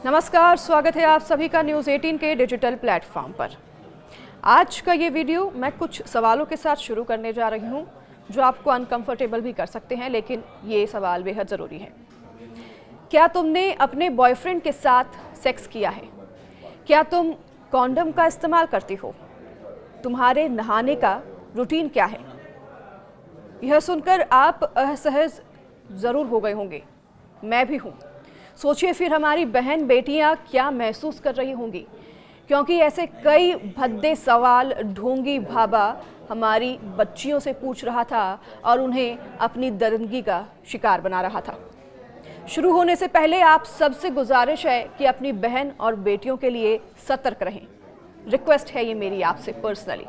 नमस्कार, स्वागत है आप सभी का न्यूज़ 18 के डिजिटल प्लेटफॉर्म पर। आज का ये वीडियो मैं कुछ सवालों के साथ शुरू करने जा रही हूँ जो आपको अनकंफर्टेबल भी कर सकते हैं, लेकिन ये सवाल बेहद ज़रूरी है। क्या तुमने अपने बॉयफ्रेंड के साथ सेक्स किया है? क्या तुम कॉन्डम का इस्तेमाल करती हो? तुम्हारे नहाने का रूटीन क्या है? यह सुनकर आप असहज ज़रूर हो गए होंगे, मैं भी हूँ। सोचिए फिर हमारी बहन बेटियां क्या महसूस कर रही होंगी, क्योंकि ऐसे कई भद्दे सवाल ढोंगी भाबा हमारी बच्चियों से पूछ रहा था और उन्हें अपनी दरिंदगी का शिकार बना रहा था। शुरू होने से पहले आप सबसे गुजारिश है कि अपनी बहन और बेटियों के लिए सतर्क रहें। रिक्वेस्ट है ये मेरी आपसे पर्सनली।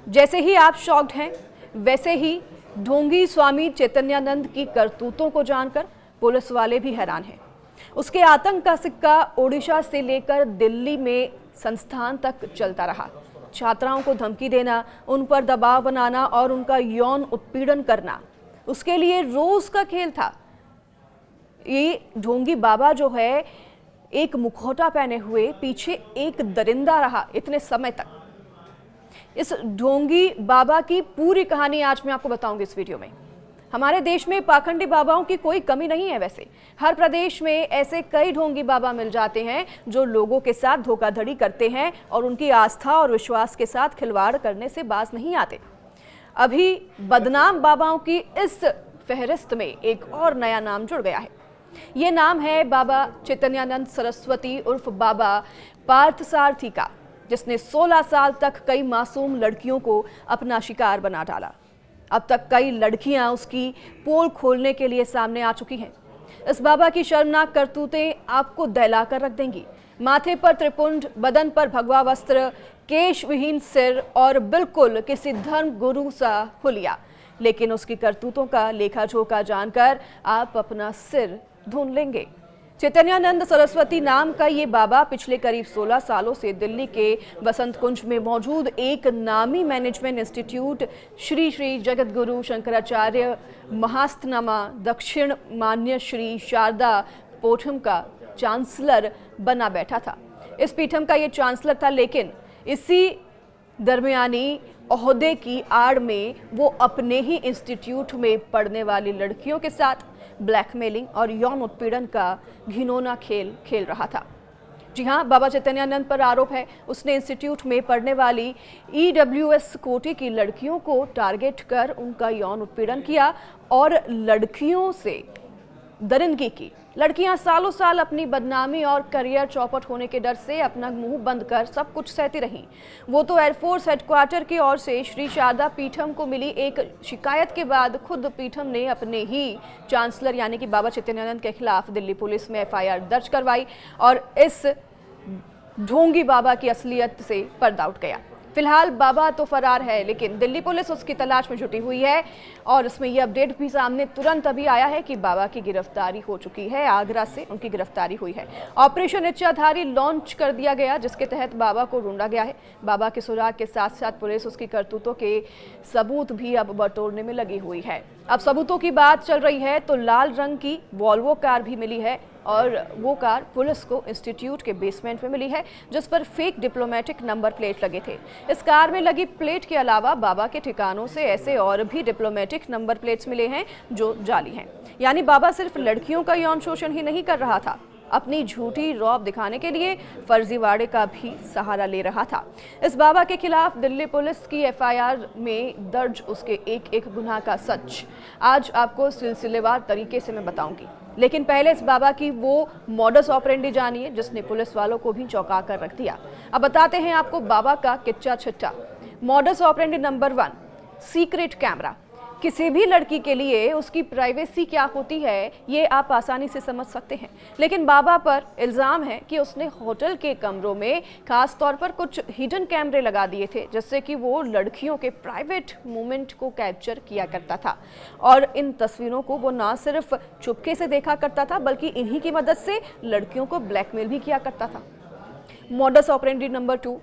जैसे ही आप शॉक्ड हैं, वैसे ही ढोंगी स्वामी चैतन्यानंद की करतूतों को जानकर पुलिस वाले भी हैरान हैं। उसके आतंक का सिक्का ओडिशा से लेकर दिल्ली में संस्थान तक चलता रहा। छात्राओं को धमकी देना, उन पर दबाव बनाना और उनका यौन उत्पीड़न करना उसके लिए रोज का खेल था। ये ढोंगी बाबा जो है, एक मुखौटा पहने हुए पीछे एक दरिंदा रहा इतने समय तक। इस ढोंगी बाबा की पूरी कहानी आज मैं आपको बताऊंगी इस वीडियो में। हमारे देश में पाखंडी बाबाओं की कोई कमी नहीं है। वैसे हर प्रदेश में ऐसे कई ढोंगी बाबा मिल जाते हैं जो लोगों के साथ धोखाधड़ी करते हैं और उनकी आस्था और विश्वास के साथ खिलवाड़ करने से बाज नहीं आते। अभी बदनाम बाबाओं की इस फहरिस्त में एक और नया नाम जुड़ गया है। ये नाम है बाबा चैतन्यानंद सरस्वती उर्फ बाबा पार्थसारथी का, जिसने 16 साल तक कई मासूम लड़कियों को अपना शिकार बना डाला। अब तक कई लड़कियां उसकी पोल खोलने के लिए सामने आ चुकी हैं। इस बाबा की शर्मनाक करतूतें आपको दहलाकर रख देंगी। माथे पर त्रिपुंड, बदन पर भगवा वस्त्र, केश विहीन सिर और बिल्कुल किसी धर्म गुरु सा हुलिया। लेकिन उसकी करतूतों का लेखा जोखा जानकर आप अपना सिर ढूंढ लेंगे। चैतन्यानंद सरस्वती नाम का ये बाबा पिछले करीब 16 सालों से दिल्ली के बसंत कुंज में मौजूद एक नामी मैनेजमेंट इंस्टीट्यूट श्री श्री जगत गुरु शंकराचार्य महास्थनमा दक्षिण मान्य श्री शारदा पीठम का चांसलर बना बैठा था। इस पीठम का ये चांसलर था, लेकिन इसी दरमियानी ओहदे की आड़ में वो अपने ही इंस्टीट्यूट में पढ़ने वाली लड़कियों के साथ ब्लैकमेलिंग और यौन उत्पीड़न का घिनौना खेल खेल रहा था। जी हाँ, बाबा चैतन्यानंद पर आरोप है उसने इंस्टीट्यूट में पढ़ने वाली EWS कोटि की लड़कियों को टारगेट कर उनका यौन उत्पीड़न किया और लड़कियों से दरिंदगी की। लड़कियां सालों साल अपनी बदनामी और करियर चौपट होने के डर से अपना मुंह बंद कर सब कुछ सहती रहीं। वो तो एयरफोर्स हेडक्वार्टर की ओर से श्री शारदा पीठम को मिली एक शिकायत के बाद खुद पीठम ने अपने ही चांसलर यानी कि बाबा चैतन्यानंद के खिलाफ दिल्ली पुलिस में FIR दर्ज करवाई और इस ढोंगी बाबा की असलियत से पर्दा उठ गया। फिलहाल बाबा तो फरार है, लेकिन दिल्ली पुलिस उसकी तलाश में जुटी हुई है और इसमें यह अपडेट भी सामने तुरंत अभी आया है कि बाबा की गिरफ्तारी हो चुकी है। आगरा से उनकी गिरफ्तारी हुई है। ऑपरेशन इच्छाधारी लॉन्च कर दिया गया, जिसके तहत बाबा को ढूंढा गया है। बाबा के सुराग के साथ साथ पुलिस उसकी करतूतों के सबूत भी अब बटोरने में लगी हुई है। अब सबूतों की बात चल रही है तो लाल रंग की वॉल्वो कार भी मिली है और वो कार पुलिस को इंस्टीट्यूट के बेसमेंट में मिली है, जिस पर फेक डिप्लोमेटिक नंबर प्लेट लगे थे। इस कार में लगी प्लेट के अलावा बाबा के ठिकानों से ऐसे और भी डिप्लोमेटिक नंबर प्लेट्स मिले हैं जो जाली हैं। यानी बाबा सिर्फ लड़कियों का यौन शोषण ही नहीं कर रहा था, अपनी झूठी रौब दिखाने के लिए फर्जीवाड़े का भी सहारा ले रहा था। इस बाबा के खिलाफ दिल्ली पुलिस की FIR में दर्ज उसके एक एक गुनाह का सच आज आपको सिलसिलेवार तरीके से मैं बताऊंगी। लेकिन पहले इस बाबा की वो मॉडस ऑपरेंडी जानिए जिसने पुलिस वालों को भी चौंका कर रख दिया। अब बताते हैं आपको बाबा का किच्चा छिट्टा। Modus operandi number 1, secret camera. किसी भी लड़की के लिए उसकी प्राइवेसी क्या होती है ये आप आसानी से समझ सकते हैं, लेकिन बाबा पर इल्ज़ाम है कि उसने होटल के कमरों में खास तौर पर कुछ हिडन कैमरे लगा दिए थे, जिससे कि वो लड़कियों के प्राइवेट मोमेंट को कैप्चर किया करता था और इन तस्वीरों को वो ना सिर्फ चुपके से देखा करता था बल्कि इन्हीं की मदद से लड़कियों को ब्लैकमेल भी किया करता था। मॉडस ऑपरेंडी नंबर 2,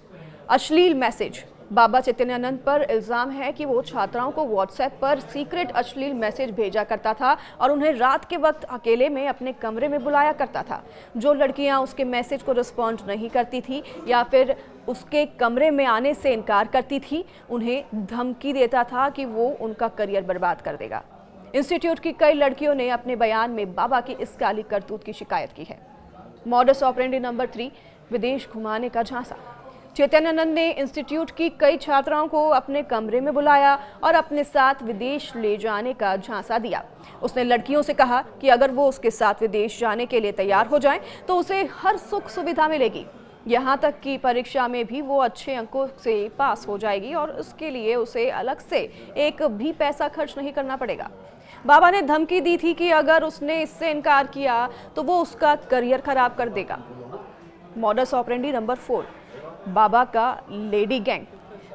अश्लील मैसेज। बाबा चैतन्यानंद पर इल्जाम है कि वो छात्राओं को व्हाट्सएप पर सीक्रेट अश्लील मैसेज भेजा करता था और उन्हें रात के वक्त अकेले में अपने कमरे में बुलाया करता था। जो लड़कियां उसके मैसेज को रिस्पॉन्ड नहीं करती थी या फिर उसके कमरे में आने से इनकार करती थी, उन्हें धमकी देता था कि वो उनका करियर बर्बाद कर देगा। इंस्टीट्यूट की कई लड़कियों ने अपने बयान में बाबा की इस काली करतूत की शिकायत की है। मॉडस ऑपरेंडी नंबर 3, विदेश घुमाने का झांसा। चैतन्यानंद ने इंस्टीट्यूट की कई छात्राओं को अपने कमरे में बुलाया और अपने साथ विदेश ले जाने का झांसा दिया। उसने लड़कियों से कहा कि अगर वो उसके साथ विदेश जाने के लिए तैयार हो जाएं, तो उसे हर सुख सुविधा मिलेगी। यहाँ तक कि परीक्षा में भी वो अच्छे अंकों से पास हो जाएगी और उसके लिए उसे अलग से एक भी पैसा खर्च नहीं करना पड़ेगा। बाबा ने धमकी दी थी कि अगर उसने इससे इनकार किया तो वो उसका करियर खराब कर देगा। मॉडस ऑपरेंडी नंबर 4, बाबा का लेडी गैंग।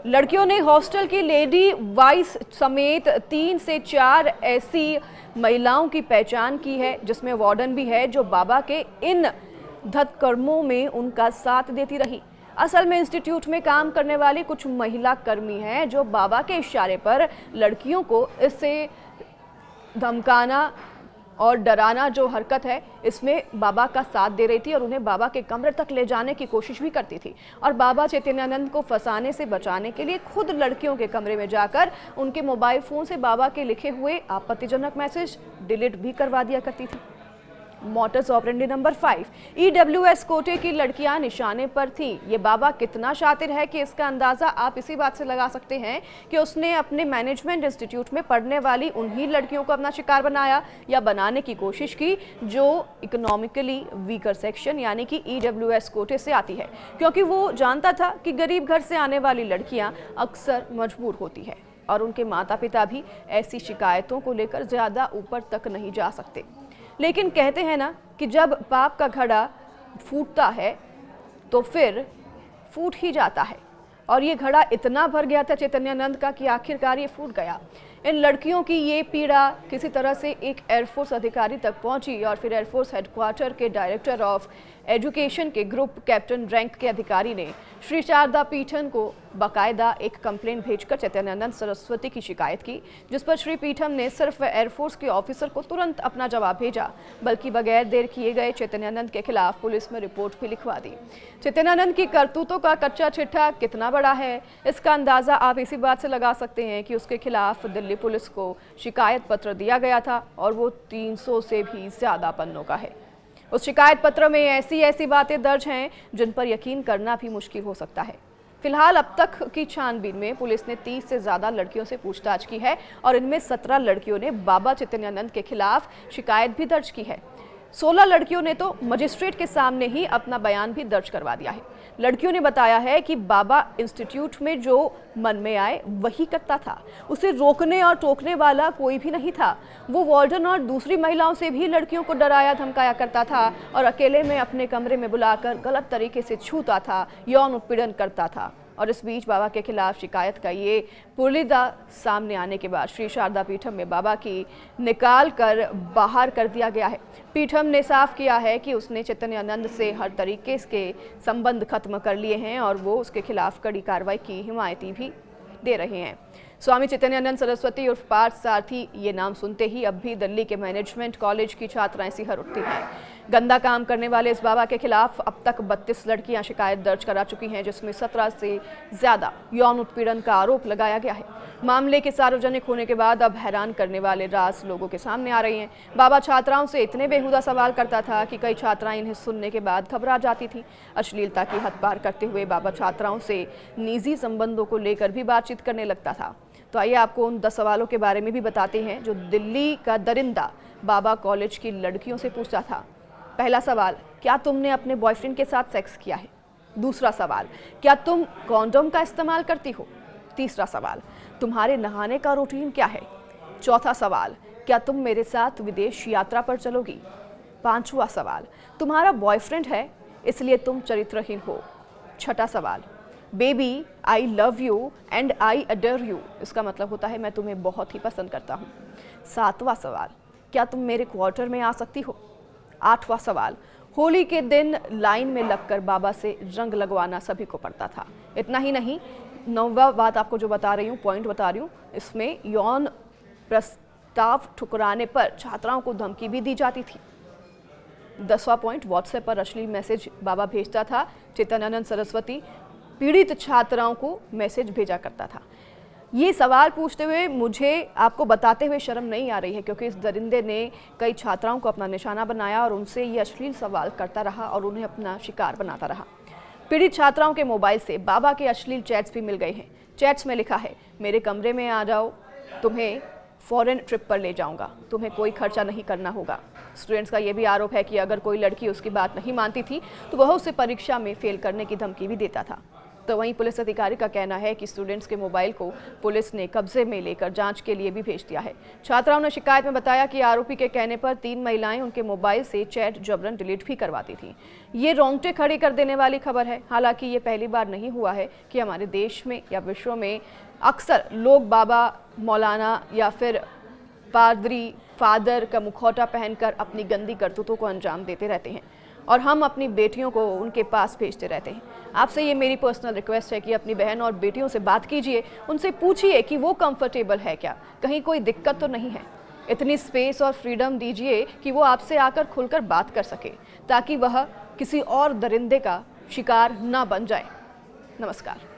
लड़कियों ने हॉस्टल की लेडी वाइस समेत 3 से 4 ऐसी महिलाओं की पहचान की है जिसमें वार्डन भी है, जो बाबा के इन धत्कर्मों में उनका साथ देती रही। असल में इंस्टीट्यूट में काम करने वाली कुछ महिला कर्मी हैं जो बाबा के इशारे पर लड़कियों को इससे धमकाना और डराना जो हरकत है, इसमें बाबा का साथ दे रही थी और उन्हें बाबा के कमरे तक ले जाने की कोशिश भी करती थी। और बाबा चैतन्यानंद को फंसाने से बचाने के लिए खुद लड़कियों के कमरे में जाकर उनके मोबाइल फोन से बाबा के लिखे हुए आपत्तिजनक मैसेज डिलीट भी करवा दिया करती थी। मॉडस ऑपरेंडी नंबर 5, EWS कोटे की लड़कियां निशाने पर थी। ये बाबा कितना शातिर है कि इसका अंदाजा आप इसी बात से लगा सकते हैं कि उसने अपने मैनेजमेंट इंस्टीट्यूट में पढ़ने वाली उन्हीं लड़कियों को अपना शिकार बनाया या बनाने की कोशिश की जो इकोनॉमिकली वीकर सेक्शन यानी कि EWS कोटे से आती है, क्योंकि वो जानता था कि गरीब घर से आने वाली लड़कियां अक्सर मजबूर होती है और उनके माता पिता भी ऐसी शिकायतों को लेकर ज्यादा ऊपर तक नहीं जा सकते। लेकिन कहते हैं ना कि जब पाप का घड़ा फूटता है तो फिर फूट ही जाता है, और ये घड़ा इतना भर गया था चैतन्यानंद का कि आखिरकार ये फूट गया। इन लड़कियों की ये पीड़ा किसी तरह से एक एयरफोर्स अधिकारी तक पहुंची और फिर एयरफोर्स हेडक्वार्टर के डायरेक्टर ऑफ एजुकेशन के ग्रुप कैप्टन रैंक के अधिकारी ने श्री शारदा पीठन को बाकायदा एक कंप्लेंट भेजकर चैतन्यानंद सरस्वती की शिकायत की, जिस पर श्री पीठम ने सिर्फ एयरफोर्स के ऑफिसर को तुरंत अपना जवाब भेजा, बल्कि बगैर देर किए गए चैतन्यानंद के खिलाफ पुलिस में रिपोर्ट भी लिखवा दी। चैतन्यानंद की करतूतों का कच्चा चिट्ठा कितना बड़ा है, इसका अंदाजा आप इसी बात से लगा सकते हैं कि उसके खिलाफ दिल्ली पुलिस को शिकायत पत्र दिया गया था और वो 300 से भी ज्यादा पन्नों का है। उस शिकायत पत्र में ऐसी बातें दर्ज हैं जिन पर यकीन करना भी मुश्किल हो सकता है। फिलहाल अब तक की छानबीन में पुलिस ने 30 से ज्यादा लड़कियों से पूछताछ की है और इनमें 17 लड़कियों ने बाबा चैतन्यानंद के खिलाफ शिकायत भी दर्ज की है। 16 लड़कियों ने तो मजिस्ट्रेट के सामने ही अपना बयान भी दर्ज करवा दिया है। लड़कियों ने बताया है कि बाबा इंस्टीट्यूट में जो मन में आए वही करता था, उसे रोकने और टोकने वाला कोई भी नहीं था। वो वार्डन और दूसरी महिलाओं से भी लड़कियों को डराया धमकाया करता था और अकेले में अपने कमरे में बुलाकर गलत तरीके से छूता था, यौन उत्पीड़न करता था। और इस बीच बाबा के खिलाफ शिकायत का ये पुलिदा सामने आने के बाद श्री शारदा पीठम में बाबा की निकाल कर बाहर कर दिया गया है। पीठम ने साफ किया है कि उसने चैतन्यानंद से हर तरीके के संबंध खत्म कर लिए हैं और वो उसके खिलाफ कड़ी कार्रवाई की हिमायती भी दे रहे हैं। स्वामी चैतन्यानंद सरस्वती उर्फ पार्थ सारथी, ये नाम सुनते ही अब भी दिल्ली के मैनेजमेंट कॉलेज की छात्राएं सिहर उठती हैं। गंदा काम करने वाले इस बाबा के खिलाफ अब तक 32 लड़कियां शिकायत दर्ज करा चुकी हैं, जिसमें 17 से ज्यादा यौन उत्पीड़न का आरोप लगाया गया है। मामले के सार्वजनिक होने के बाद अब हैरान करने वाले राज लोगों के सामने आ रही हैं। बाबा छात्राओं से इतने बेहुदा सवाल करता था कि कई छात्राएं इन्हें सुनने के बाद घबरा जाती थी। अश्लीलता की हद पार करते हुए बाबा छात्राओं से निजी संबंधों को लेकर भी बातचीत करने लगता था। तो आइए आपको उन 10 सवालों के बारे में भी बताते हैं जो दिल्ली का दरिंदा बाबा कॉलेज की लड़कियों से पूछता था। पहला सवाल, क्या तुमने अपने बॉयफ्रेंड के साथ सेक्स किया है? दूसरा सवाल, क्या तुम कॉन्डोम का इस्तेमाल करती हो? तीसरा सवाल, तुम्हारे नहाने का रूटीन क्या है? चौथा सवाल, क्या तुम मेरे साथ विदेश यात्रा पर चलोगी? पांचवा सवाल, तुम्हारा बॉयफ्रेंड है इसलिए तुम चरित्रहीन हो? छठा सवाल, baby I love you and I order you, इसका मतलब होता है मैं तुम्हें बहुत ही पसंद करता हूँ। सातवां सवाल, क्या तुम मेरे क्वार्टर में आ सकती हो? आठवां सवाल, होली के दिन लाइन में लगकर बाबा से रंग लगवाना सभी को पड़ता था। इतना ही नहीं, 9वां बात आपको जो बता रही हूँ, पॉइंट बता रही हूँ, इसमें यौन प्रस्ताव ठुकराने पर छात्राओं को धमकी भी दी जाती थी। 10वां पॉइंट, व्हाट्सएप पर अश्लील मैसेज बाबा भेजता था। चेतनानंद सरस्वती पीड़ित छात्राओं को मैसेज भेजा करता था। ये सवाल पूछते हुए मुझे आपको बताते हुए शर्म नहीं आ रही है, क्योंकि इस दरिंदे ने कई छात्राओं को अपना निशाना बनाया और उनसे ये अश्लील सवाल करता रहा और उन्हें अपना शिकार बनाता रहा। पीड़ित छात्राओं के मोबाइल से बाबा के अश्लील चैट्स भी मिल गए हैं। चैट्स में लिखा है, मेरे कमरे में आ जाओ, तुम्हें फॉरेन ट्रिप पर ले जाऊंगा, तुम्हें कोई खर्चा नहीं करना होगा। स्टूडेंट्स का यह भी आरोप है कि अगर कोई लड़की उसकी बात नहीं मानती थी तो वह उसे परीक्षा में फेल करने की धमकी भी देता था। तो वहीं पुलिस अधिकारी का कहना है कि स्टूडेंट्स के मोबाइल को पुलिस ने कब्जे में लेकर जांच के लिए भी भेज दिया है। छात्राओं ने शिकायत में बताया कि आरोपी के कहने पर 3 महिलाएं उनके मोबाइल से चैट जबरन डिलीट भी करवाती थीं। ये रोंगटे खड़े कर देने वाली खबर है। हालांकि ये पहली बार नहीं हुआ है कि हमारे देश में या विश्व में अक्सर लोग बाबा, मौलाना या फिर पादरी, फादर का मुखौटा पहनकर अपनी गंदी करतूतों को अंजाम देते रहते हैं और हम अपनी बेटियों को उनके पास भेजते रहते हैं। आपसे ये मेरी पर्सनल रिक्वेस्ट है कि अपनी बहन और बेटियों से बात कीजिए, उनसे पूछिए कि वो कंफर्टेबल है क्या, कहीं कोई दिक्कत तो नहीं है। इतनी स्पेस और फ्रीडम दीजिए कि वो आपसे आकर खुलकर बात कर सके, ताकि वह किसी और दरिंदे का शिकार ना बन जाए। नमस्कार।